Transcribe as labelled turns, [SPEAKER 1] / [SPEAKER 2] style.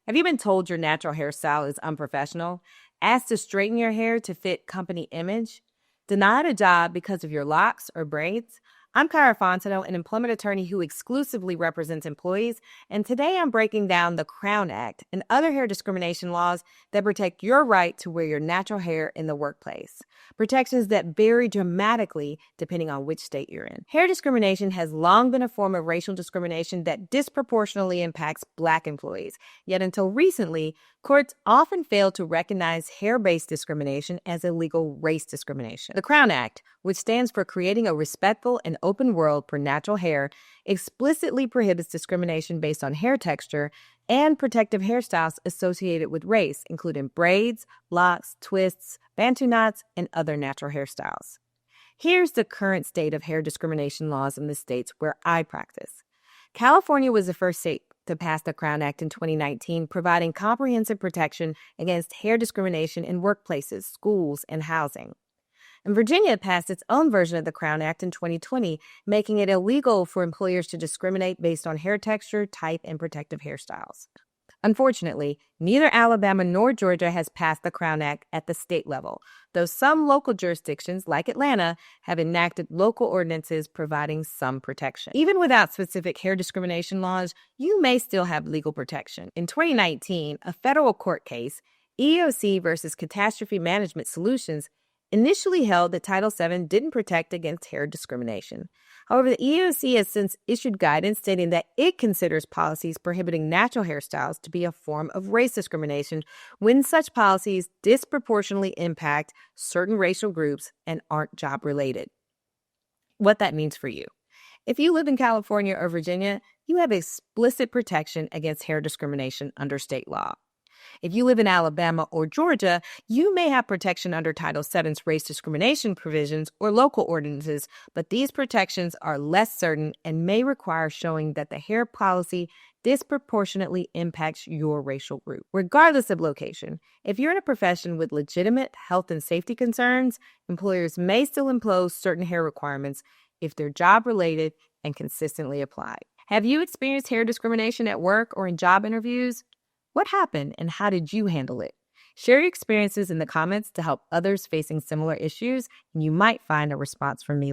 [SPEAKER 1] Have you been told your natural hairstyle is unprofessional? Asked to straighten your hair to fit company image? Denied a job because of your locks or braids? I'm Kyra Fonteneau, an employment attorney who exclusively represents employees, and today I'm breaking down the Crown Act and other hair discrimination laws that protect your right to wear your natural hair in the workplace. Protections that vary dramatically depending on which state you're in. Hair discrimination has long been a form of racial discrimination that disproportionately impacts Black employees. Yet until recently, courts often failed to recognize hair-based discrimination as illegal race discrimination. The Crown Act, which stands for Creating a Respectful and Open World for Natural Hair, explicitly prohibits discrimination based on hair texture and protective hairstyles associated with race, including braids, locks, twists, bantu knots, and other natural hairstyles. Here's the current state of hair discrimination laws in the states where I practice. California was the first state to pass the Crown Act in 2019, providing comprehensive protection against hair discrimination in workplaces, schools, and housing. And Virginia passed its own version of the Crown Act in 2020, making it illegal for employers to discriminate based on hair texture, type, and protective hairstyles. Unfortunately, neither Alabama nor Georgia has passed the Crown Act at the state level, though some local jurisdictions, like Atlanta, have enacted local ordinances providing some protection. Even without specific hair discrimination laws, you may still have legal protection. In 2019, a federal court case, EEOC versus Catastrophe Management Solutions, initially held that Title VII didn't protect against hair discrimination. However, the EEOC has since issued guidance stating that it considers policies prohibiting natural hairstyles to be a form of race discrimination when such policies disproportionately impact certain racial groups and aren't job-related. What that means for you. If you live in California or Virginia, you have explicit protection against hair discrimination under state law. If you live in Alabama or Georgia, you may have protection under Title VII's race discrimination provisions or local ordinances, but these protections are less certain and may require showing that the hair policy disproportionately impacts your racial group. Regardless of location, if you're in a profession with legitimate health and safety concerns, employers may still impose certain hair requirements if they're job-related and consistently applied. Have you experienced hair discrimination at work or in job interviews? What happened and how did you handle it? Share your experiences in the comments to help others facing similar issues, and you might find a response from me later.